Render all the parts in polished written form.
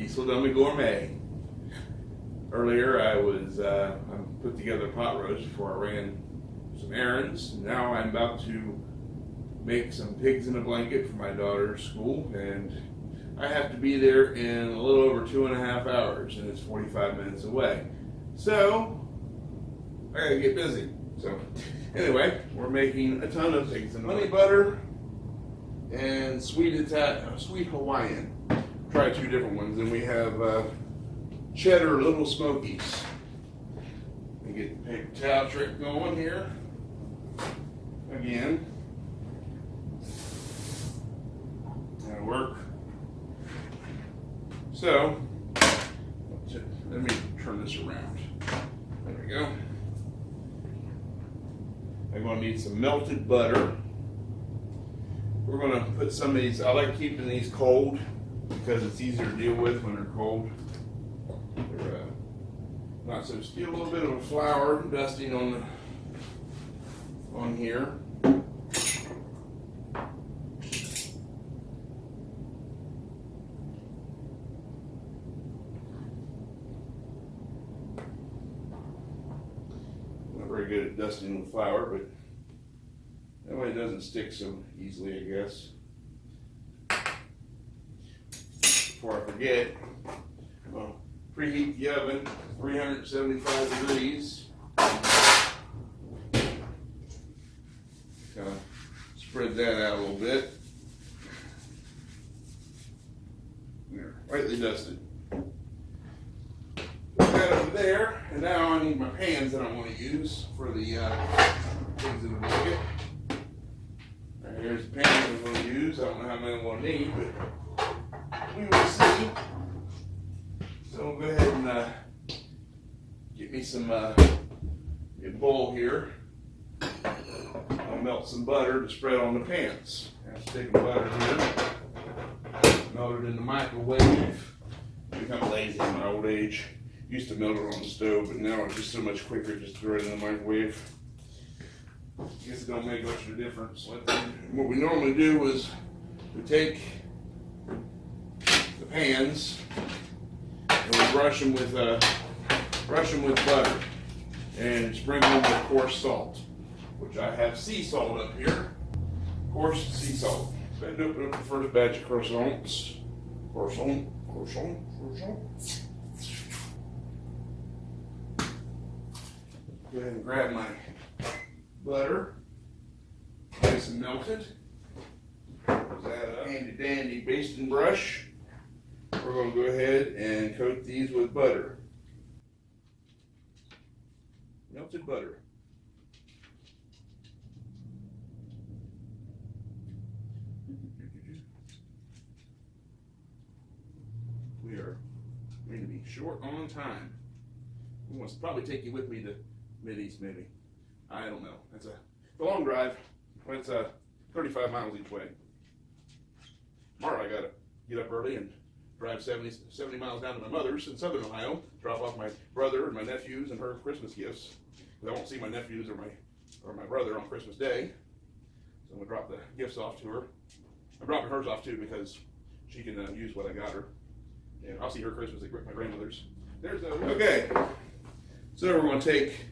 Diesel Dummy Gourmet. Earlier I put together a pot roast before I ran some errands. Now I'm about to make some pigs in a blanket for my daughter's school, and I have to be there in a little over 2.5 hours, and it's 45 minutes away. So I gotta get busy. So anyway, we're making a ton of pigs in honey butter and sweet Hawaiian. Try 2 different ones, and we have cheddar Little Smokies. Let me get the paper towel trick going here again. That'll work. So let me turn this around. There we go. I'm going to need some melted butter. We're going to put some of these, I like keeping these cold because it's easier to deal with when they're cold. They're not so still. A little bit of a flour dusting on here. Not very good at dusting with flour, but that way it doesn't stick so easily, I guess. Before I forget, I'll preheat the oven 375 degrees. Kind of spread that out a little bit. There, lightly dusted. Put that over there, and now I need my pans that I want to use for the pigs in the blanket. Here's the pans I'm going to use. I don't know how many I'm going to need, but we will see. So we'll go ahead and get me some a bowl here. I'll melt some butter to spread on the pans. I have to take the butter here, melt it in the microwave. I've become lazy in my old age. Used to melt it on the stove, but now it's just so much quicker just to throw it in the microwave. I guess it don't make much of a difference. What we normally do is we take the pans and we brush them with butter and sprinkle them with coarse salt, which I have sea salt up here. Coarse sea salt. So I open up the first batch of croissants. Croissant. Go ahead and grab my butter, nice and melted. There's that handy dandy basting brush. We're going to go ahead and coat these with butter. Melted butter. We are going to be short on time. I must probably take you with me to Mideast, maybe. I don't know. It's a long drive. It's 35 miles each way. Tomorrow I got to get up early and drive 70 miles down to my mother's in southern Ohio, drop off my brother and my nephews and her Christmas gifts. I won't see my nephews or my brother on Christmas Day. So I'm going to drop the gifts off to her. I'm dropping hers off too because she can use what I got her. And I'll see her Christmas at my grandmother's. There's the... Okay. So we're going to take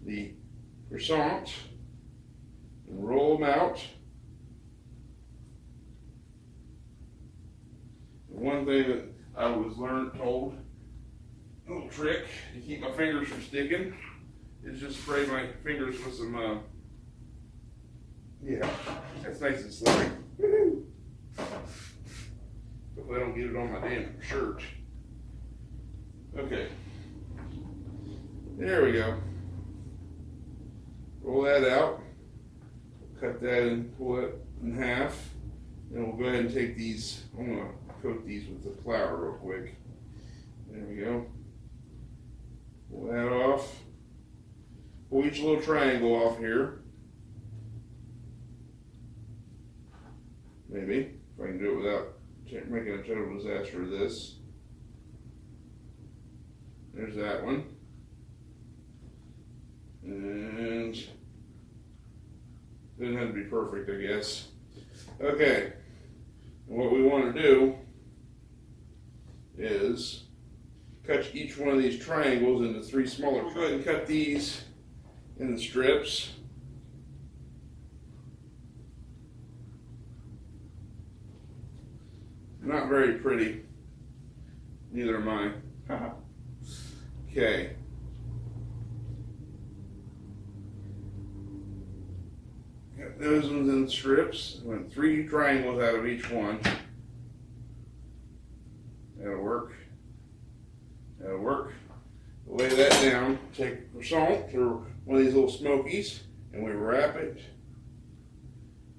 the croissants and roll them out. One thing that I was told, a little trick to keep my fingers from sticking, is just spray my fingers with some, yeah, that's nice and slippery. Woohoo! Hopefully I don't get it on my damn shirt. Okay. There we go. Roll that out. Cut that and pull it in half. And we'll go ahead and take these. I'm going to coat these with the flour real quick. There we go. Pull that off. Pull each little triangle off here. Maybe, if I can do it without making a total disaster of this. There's that one. And doesn't have to be perfect, I guess. Okay. And what we want to do is cut each one of these triangles into 3 smaller. Go ahead and cut these in the strips. Not very pretty. Neither am I. Okay. Got those ones in strips. Went 3 triangles out of each one. That'll work. That'll work. Lay that down. Take croissant or one of these little smokies, and we wrap it.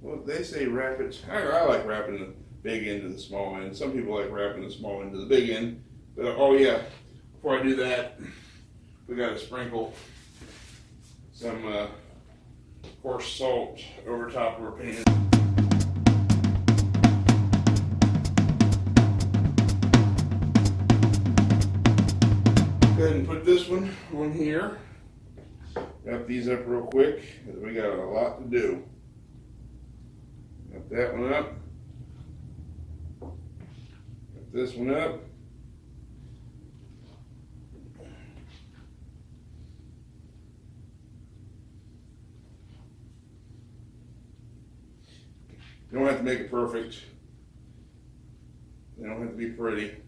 Well, they say wrap it. I like wrapping the big end to the small end. Some people like wrapping the small end to the big end. But oh yeah, before I do that, we gotta sprinkle some coarse salt over top of our pan. Go ahead and put this one on here. Wrap these up real quick, because we got a lot to do. Got that one up. Got this one up. You don't have to make it perfect. They don't have to be pretty.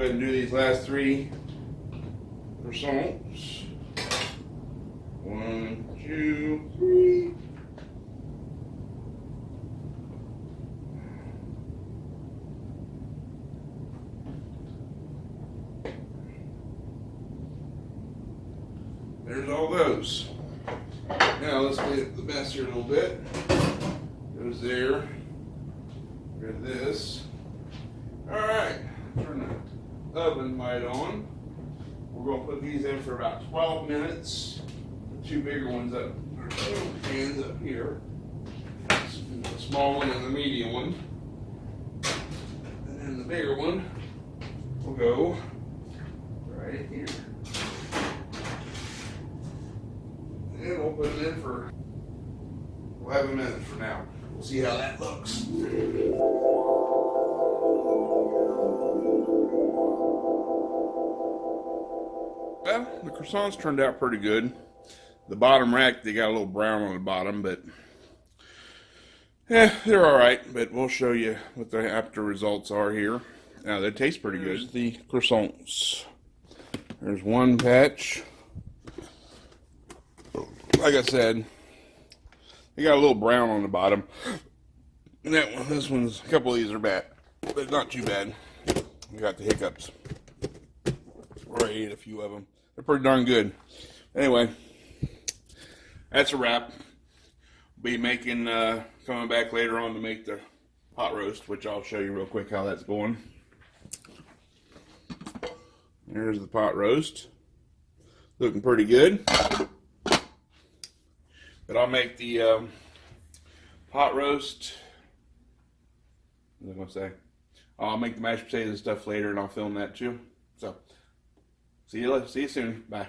ahead and do these last 3 croissants. 1, 2, 3. There's all those. Now let's clean up the mess here a little bit. Goes there. Rid of this. Alright, turn the oven light on. We're going to put these in for about 12 minutes. The 2 bigger ones up, or 2 pans up here. The small one and the medium one. And then the bigger one will go right here. And we'll put it in for 11 minutes from now. We'll see how that looks. Well, the croissants turned out pretty good. The bottom rack, they got a little brown on the bottom, but yeah, they're all right. But we'll show you what the after results are here. Now, they taste pretty good. Here's the croissants. There's one patch. Like I said, they got a little brown on the bottom. And that one, this one's, a couple of these are bad, but not too bad. We got the hiccups. Or I ate a few of them. They're pretty darn good. Anyway, that's a wrap. Be making, coming back later on to make the pot roast, which I'll show you real quick how that's going. There's the pot roast. Looking pretty good. But I'll make the pot roast. What was I going to say? I'll make the mashed potatoes and stuff later, and I'll film that too. So, see you soon. Bye.